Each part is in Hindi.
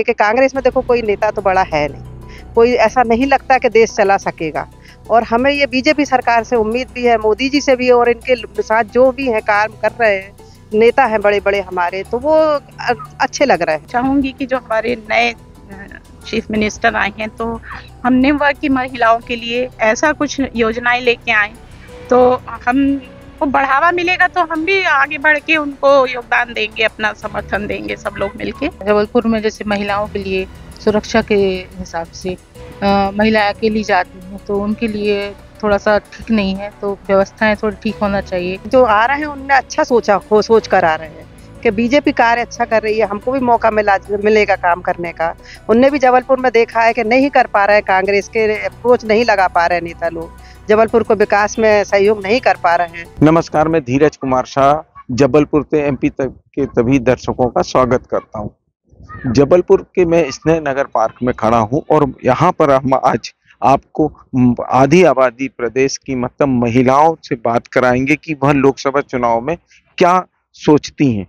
कि कांग्रेस में देखो कोई नेता तो बड़ा है नहीं, कोई ऐसा नहीं लगता कि देश चला सकेगा। और हमें ये बीजेपी सरकार से उम्मीद भी है, मोदी जी से भी, और इनके साथ जो भी हैं काम कर रहे हैं नेता हैं बड़े बड़े हमारे, तो वो अच्छे लग रहे हैं। चाहूंगी कि जो हमारे नए चीफ मिनिस्टर आए हैं तो हमने वह की महिलाओं के लिए ऐसा कुछ योजनाएं लेके आए तो हमको बढ़ावा मिलेगा, तो हम भी आगे बढ़ के उनको योगदान देंगे, अपना समर्थन देंगे सब लोग मिलके। जबलपुर में जैसे महिलाओं के लिए सुरक्षा के हिसाब से महिलाएं अकेली जाती हैं तो उनके लिए थोड़ा सा ठीक नहीं है, तो व्यवस्थाएं थोड़ी ठीक होना चाहिए। जो आ रहे हैं उनने अच्छा सोच कर आ रहे हैं कि बीजेपी कार्य अच्छा कर रही है, हमको भी मौका मिलेगा काम करने का। उनने भी जबलपुर में देखा है कि नहीं कर पा रहे हैं, कांग्रेस के अप्रोच नहीं लगा पा रहे नेता लोग, जबलपुर को विकास में सहयोग नहीं कर पा रहे हैं। नमस्कार, मैं धीरज कुमार शाह जबलपुर से एमपी तक के सभी दर्शकों का स्वागत करता हूं। जबलपुर के मैं स्नेह नगर पार्क में खड़ा हूं और यहाँ पर हम आज आपको आधी आबादी प्रदेश की मतलब महिलाओं से बात कराएंगे कि वह लोकसभा चुनाव में क्या सोचती हैं,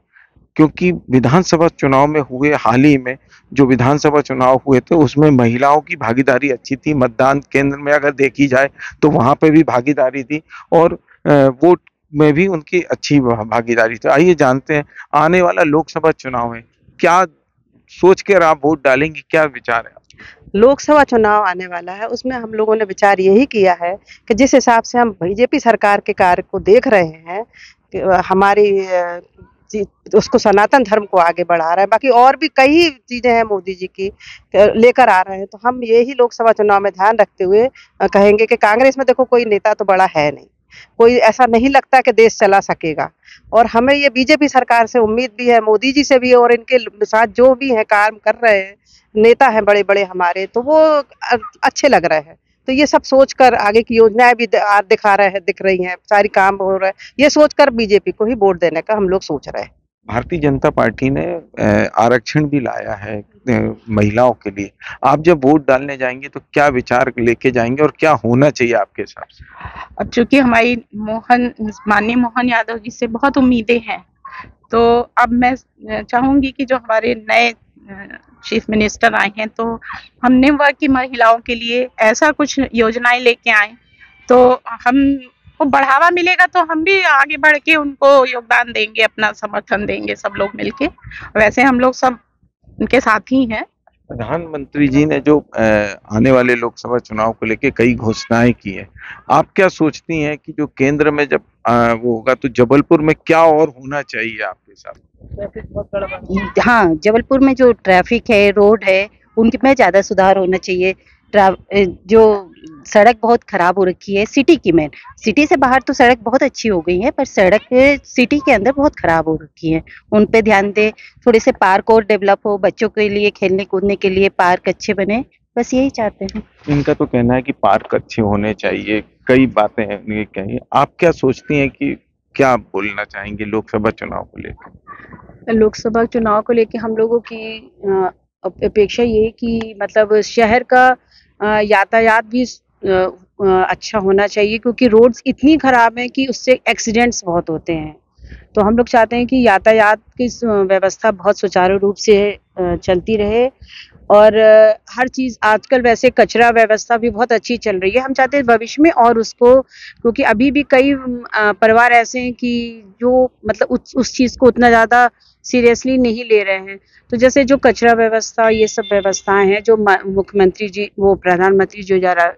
क्योंकि विधानसभा चुनाव में हुए हाल ही में जो विधानसभा चुनाव हुए थे उसमें महिलाओं की भागीदारी अच्छी थी। मतदान केंद्र में अगर देखी जाए तो वहां पे भी भागीदारी थी और वोट में भी उनकी अच्छी भागीदारी थी। आइए जानते हैं आने वाला लोकसभा चुनाव है, क्या सोच कर आप वोट डालेंगे, क्या विचार है? लोकसभा चुनाव आने वाला है, उसमें हम लोगों ने विचार यही किया है कि जिस हिसाब से हम बीजेपी सरकार के कार्य को देख रहे हैं कि हमारी उसको सनातन धर्म को आगे बढ़ा रहा है, बाकी और भी कई चीजें हैं मोदी जी की लेकर आ रहे हैं, तो हम यही लोकसभा चुनाव में ध्यान रखते हुए कहेंगे कि कांग्रेस में देखो कोई नेता तो बड़ा है नहीं, कोई ऐसा नहीं लगता कि देश चला सकेगा। और हमें ये बीजेपी सरकार से उम्मीद भी है, मोदी जी से भी, और इनके साथ जो भी हैं काम कर रहे हैं नेता हैं बड़े बड़े हमारे, तो वो अच्छे लग रहे हैं। तो ये सब सोचकर आगे की योजनाएं भी दिख रही हैं, सारी काम हो रहा है, ये सोचकर बीजेपी को ही वोट देने का हम लोग सोच रहे हैं। भारतीय जनता पार्टी ने आरक्षण भी लाया है महिलाओं के लिए। आप जब वोट डालने जाएंगे तो क्या विचार लेके जाएंगे और क्या होना चाहिए आपके हिसाब से? अब चूंकि हमारी माननीय मोहन यादव जी से बहुत उम्मीदें हैं, तो अब मैं चाहूंगी कि जो हमारे नए चीफ मिनिस्टर आए हैं तो हमने वह की महिलाओं के लिए ऐसा कुछ योजनाएं लेके आए तो हमको बढ़ावा मिलेगा, तो हम भी आगे बढ़ के उनको योगदान देंगे, अपना समर्थन देंगे सब लोग मिलके। वैसे हम लोग सब उनके साथ ही हैं। प्रधानमंत्री जी ने जो आने वाले लोकसभा चुनाव को लेके कई घोषणाएं की है, आप क्या सोचती हैं कि जो केंद्र में जब वो होगा तो जबलपुर में क्या और होना चाहिए आपके साथ? हाँ, जबलपुर में जो ट्रैफिक है, रोड है, उनमें ज़्यादा सुधार होना चाहिए। जो सड़क बहुत खराब हो रखी है सिटी की, सिटी से बाहर तो सड़क बहुत अच्छी हो गई है, पर सड़क सिटी के अंदर बहुत खराब हो रखी है, उन पे ध्यान दे। थोड़े से पार्क और डेवलप हो, बच्चों के लिए खेलने कूदने के लिए पार्क अच्छे बने, बस यही चाहते हैं। इनका तो कहना है कि पार्क अच्छे होने चाहिए, कई बातें हैं ये कही। आप क्या सोचती हैं कि क्या बोलना चाहेंगे लोकसभा चुनाव को लेकर? लोकसभा चुनाव को लेके हम लोगों की अपेक्षा ये कि मतलब शहर का यातायात भी अच्छा होना चाहिए, क्योंकि रोड्स इतनी खराब हैं कि उससे एक्सीडेंट्स बहुत होते हैं। तो हम लोग चाहते हैं कि यातायात की व्यवस्था बहुत सुचारू रूप से चलती रहे, और हर चीज़ आजकल वैसे कचरा व्यवस्था भी बहुत अच्छी चल रही है। हम चाहते हैं भविष्य में और उसको, क्योंकि अभी भी कई परिवार ऐसे हैं कि जो मतलब उस चीज़ को उतना ज़्यादा सीरियसली नहीं ले रहे हैं। तो जैसे जो कचरा व्यवस्था, ये सब व्यवस्थाएं हैं जो मुख्यमंत्री जी, वो प्रधानमंत्री जो जरा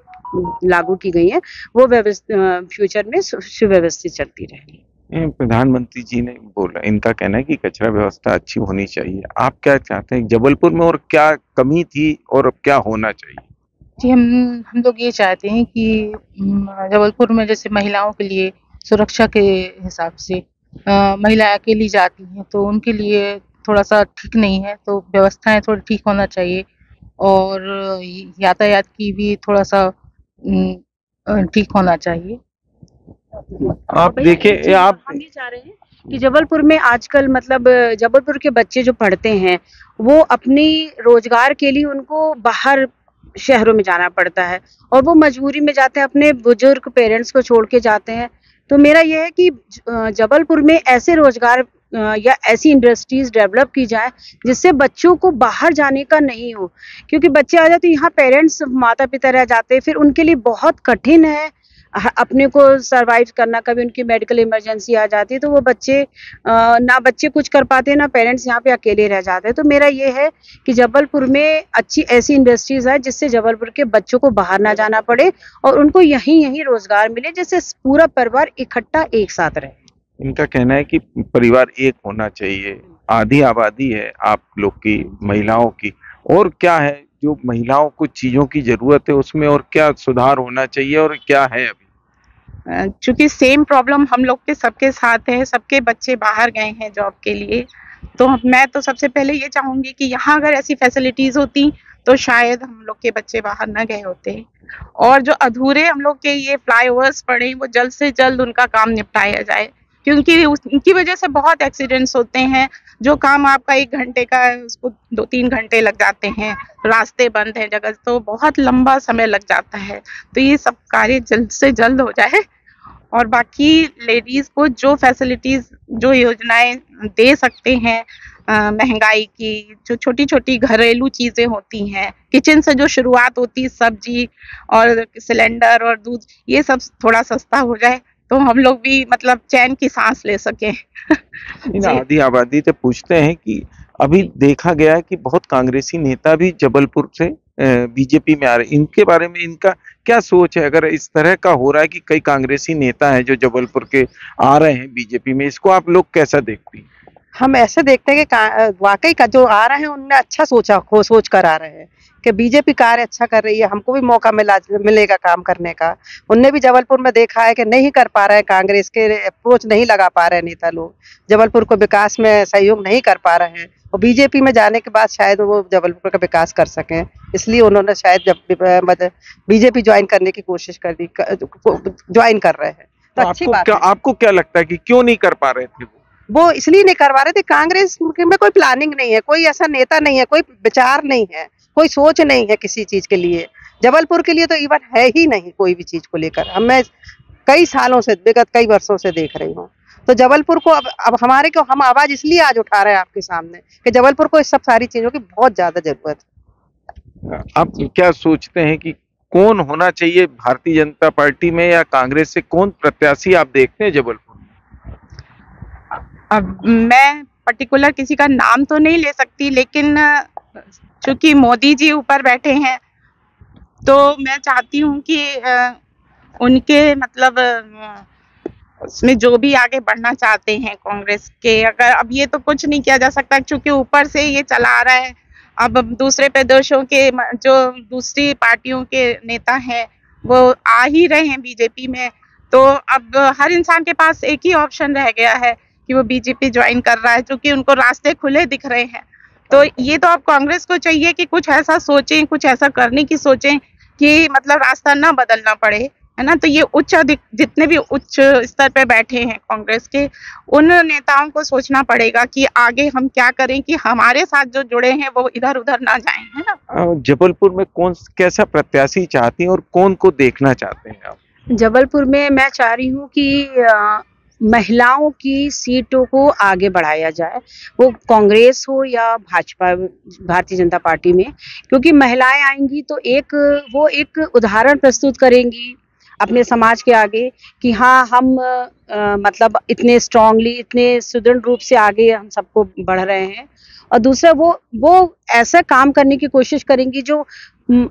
लागू की गई है, वो व्यवस्था फ्यूचर में सुव्यवस्थित चलती रहेगी। प्रधानमंत्री जी ने बोला, इनका कहना है कि कचरा व्यवस्था अच्छी होनी चाहिए। आप क्या चाहते हैं जबलपुर में, और क्या कमी थी और अब क्या होना चाहिए? जी, हम लोग ये चाहते हैं कि जबलपुर में जैसे महिलाओं के लिए सुरक्षा के हिसाब से महिलाएं अकेली जाती हैं तो उनके लिए थोड़ा सा ठीक नहीं है, तो व्यवस्थाएं थोड़ी ठीक होना चाहिए, और यातायात की भी थोड़ा सा ठीक होना चाहिए। आप देखिए, हम ये चाह रहे हैं कि जबलपुर में आजकल मतलब जबलपुर के बच्चे जो पढ़ते हैं वो अपनी रोजगार के लिए उनको बाहर शहरों में जाना पड़ता है, और वो मजबूरी में जाते हैं, अपने बुजुर्ग पेरेंट्स को छोड़ के जाते हैं। तो मेरा यह है कि जबलपुर में ऐसे रोजगार या ऐसी इंडस्ट्रीज डेवलप की जाए जिससे बच्चों को बाहर जाने का नहीं हो, क्योंकि बच्चे आ जाते यहाँ, पेरेंट्स माता पिता रह जाते हैं, फिर उनके लिए बहुत कठिन है अपने को सरवाइव करना। कभी उनकी मेडिकल इमरजेंसी आ जाती है तो वो बच्चे ना बच्चे कुछ कर पाते हैं, ना पेरेंट्स यहाँ पे अकेले रह जाते हैं। तो मेरा ये है कि जबलपुर में अच्छी ऐसी इंडस्ट्रीज है जिससे जबलपुर के बच्चों को बाहर ना जाना पड़े और उनको यहीं रोजगार मिले, जिससे पूरा परिवार इकट्ठा एक साथ रहे। इनका कहना है कि परिवार एक होना चाहिए, आधी आबादी है आप लोग की, महिलाओं की, और क्या है जो महिलाओं को चीजों की जरूरत है उसमें और क्या सुधार होना चाहिए और क्या है अभी? चूंकि सेम प्रॉब्लम हम लोग के सबके साथ है, सबके बच्चे बाहर गए हैं जॉब के लिए, तो मैं तो सबसे पहले ये चाहूंगी कि यहाँ अगर ऐसी फैसिलिटीज होती तो शायद हम लोग के बच्चे बाहर न गए होते। और जो अधूरे हम लोग के ये फ्लाईओवर्स पड़े वो जल्द से जल्द उनका काम निपटाया जाए, क्योंकि उनकी वजह से बहुत एक्सीडेंट्स होते हैं। जो काम आपका 1 घंटे का है उसको 2-3 घंटे लग जाते हैं, रास्ते बंद हैं जगह, तो बहुत लंबा समय लग जाता है। तो ये सब कार्य जल्द से जल्द हो जाए और बाकी लेडीज को जो फैसिलिटीज, जो योजनाएं दे सकते हैं, महंगाई की जो छोटी छोटी घरेलू चीजें होती हैं, किचन से जो शुरुआत होती है, सब्जी और सिलेंडर और दूध, ये सब थोड़ा सस्ता हो जाए तो हम लोग भी मतलब चैन की सांस ले सकें। आधी आबादी से पूछते हैं कि अभी देखा गया है कि बहुत कांग्रेसी नेता भी जबलपुर से बीजेपी में आ रहे हैं, इनके बारे में इनका क्या सोच है? अगर इस तरह का हो रहा है कि कई कांग्रेसी नेता हैं जो जबलपुर के आ रहे हैं बीजेपी में, इसको आप लोग कैसा देखती हैं? हम ऐसे देखते हैं कि वाकई का जो आ रहे हैं उनने अच्छा सोच कर आ रहे हैं कि बीजेपी कार्य अच्छा कर रही है, हमको भी मौका मिलेगा काम करने का। उनने भी जबलपुर में देखा है कि नहीं कर पा रहे हैं, कांग्रेस के अप्रोच नहीं लगा पा रहे हैं नेता लोग, जबलपुर को विकास में सहयोग नहीं कर पा रहे हैं, और बीजेपी में जाने के बाद शायद वो जबलपुर का विकास कर सकें, इसलिए उन्होंने शायद जब बीजेपी ज्वाइन करने की कोशिश कर दी, ज्वाइन कर रहे हैं। तो अच्छी बात है। आपको क्या लगता है कि क्यों नहीं कर पा रहे थे वो? इसलिए नहीं करवा रहे थे, कांग्रेस में कोई प्लानिंग नहीं है, कोई ऐसा नेता नहीं है, कोई विचार नहीं है, कोई सोच नहीं है किसी चीज के लिए। जबलपुर के लिए तो इवन है ही नहीं कोई भी चीज को लेकर। मैं कई सालों से, विगत कई वर्षों से देख रही हूँ। तो जबलपुर को अब हमारे को हम आवाज इसलिए आज उठा रहे हैं आपके सामने कि जबलपुर को इस सब सारी चीजों की बहुत ज्यादा जरूरत है। आप क्या सोचते हैं कि कौन होना चाहिए भारतीय जनता पार्टी में या कांग्रेस से, कौन प्रत्याशी आप देखते हैं जबलपुर? अब मैं पर्टिकुलर किसी का नाम तो नहीं ले सकती, लेकिन चूंकि मोदी जी ऊपर बैठे हैं तो मैं चाहती हूँ कि उनके मतलब उसमें जो भी आगे बढ़ना चाहते हैं कांग्रेस के, अगर अब ये तो कुछ नहीं किया जा सकता क्योंकि ऊपर से ये चला आ रहा है। अब दूसरे प्रदेशों के जो दूसरी पार्टियों के नेता हैं वो आ ही रहे हैं बीजेपी में, तो अब हर इंसान के पास एक ही ऑप्शन रह गया है कि वो बीजेपी ज्वाइन कर रहा है, क्योंकि उनको रास्ते खुले दिख रहे हैं। तो ये तो अब कांग्रेस को चाहिए कि कुछ ऐसा सोचें, कुछ ऐसा करने की सोचें कि मतलब रास्ता ना बदलना पड़े, है ना। तो ये जितने भी उच्च स्तर पे बैठे हैं कांग्रेस के, उन नेताओं को सोचना पड़ेगा कि आगे हम क्या करें कि हमारे साथ जो जुड़े हैं वो इधर उधर ना जाएं, है ना। जबलपुर में कौन कैसा प्रत्याशी चाहती हैं और कौन को देखना चाहते हैं आप? जबलपुर में मैं चाह रही हूँ कि महिलाओं की सीटों को आगे बढ़ाया जाए, वो कांग्रेस हो या भाजपा, भारतीय जनता पार्टी में, क्योंकि महिलाएं आएंगी तो वो एक उदाहरण प्रस्तुत करेंगी अपने समाज के आगे कि हाँ हम मतलब इतने स्ट्रांगली, इतने सुदृढ़ रूप से आगे हम सबको बढ़ रहे हैं। और दूसरा वो ऐसा काम करने की कोशिश करेंगी जो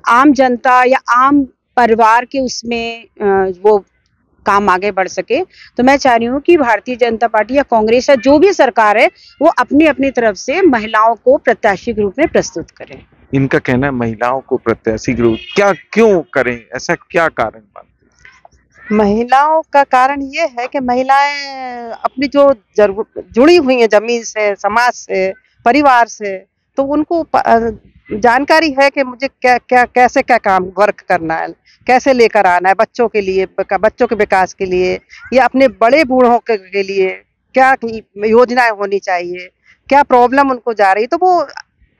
आम जनता या आम परिवार के उसमें वो काम आगे बढ़ सके। तो मैं चाह रही हूँ कि भारतीय जनता पार्टी या कांग्रेस या जो भी सरकार है वो अपनी अपनी तरफ से महिलाओं को प्रत्याशी के रूप में प्रस्तुत करें। इनका कहना है महिलाओं को प्रत्याशी के रूप क्यों करें, ऐसा क्या कारण मानते हैं? महिलाओं का कारण ये है कि महिलाएं अपनी जो जुड़ी हुई हैं जमीन से, समाज से, परिवार से, तो उनको जानकारी है कि मुझे कैसे क्या काम वर्क करना है, कैसे लेकर आना है बच्चों के लिए, बच्चों के विकास के लिए या अपने बड़े बूढ़ों के लिए क्या योजनाएं होनी चाहिए, क्या प्रॉब्लम उनको जा रही, तो वो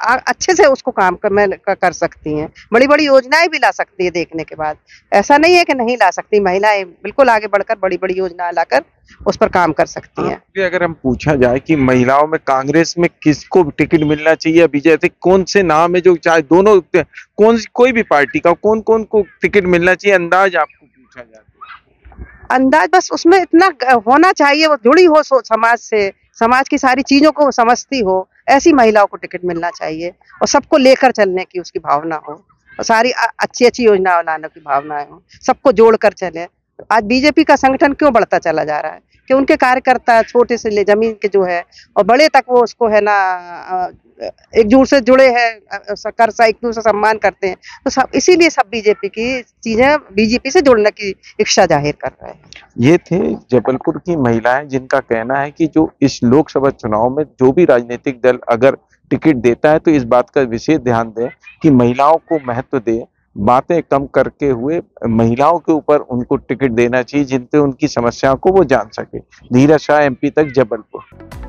अच्छे से उसको काम कर सकती हैं, बड़ी बड़ी योजनाएं भी ला सकती है देखने के बाद। ऐसा नहीं है कि नहीं ला सकती, महिलाएं बिल्कुल आगे बढ़कर बड़ी बड़ी योजना लाकर उस पर काम कर सकती हैं। आपसे अगर हम पूछा जाए कि महिलाओं में कांग्रेस में किसको टिकट मिलना चाहिए, बीजेपी, कौन से नाम है जो चाहे दोनों, कोई भी पार्टी का कौन कौन को टिकट मिलना चाहिए, अंदाज आपको पूछा जाए? अंदाज बस उसमें इतना होना चाहिए, वो जुड़ी हो समाज से, समाज की सारी चीजों को वो समझती हो, ऐसी महिलाओं को टिकट मिलना चाहिए और सबको लेकर चलने की उसकी भावना हो और सारी अच्छी अच्छी योजनाएं लाने की भावनाएं हो, सबको जोड़कर चले। आज बीजेपी का संगठन क्यों बढ़ता चला जा रहा है कि उनके कार्यकर्ता छोटे से ले जमीन के जो है और बड़े तक वो उसको है ना एकजुट से जुड़े हैं, एक दूसरे से सम्मान करते हैं, तो सब इसीलिए सब बीजेपी की चीजें बीजेपी से जुड़ने की इच्छा जाहिर कर रहे हैं। ये थे जबलपुर की महिलाएं जिनका कहना है कि जो इस लोकसभा चुनाव में जो भी राजनीतिक दल अगर टिकट देता है तो इस बात का विशेष ध्यान दे कि महिलाओं को महत्व दे, बातें कम करके हुए महिलाओं के ऊपर उनको टिकट देना चाहिए जिनसे उनकी समस्याओं को वो जान सके। धीरज शाह, MP तक, जबलपुर।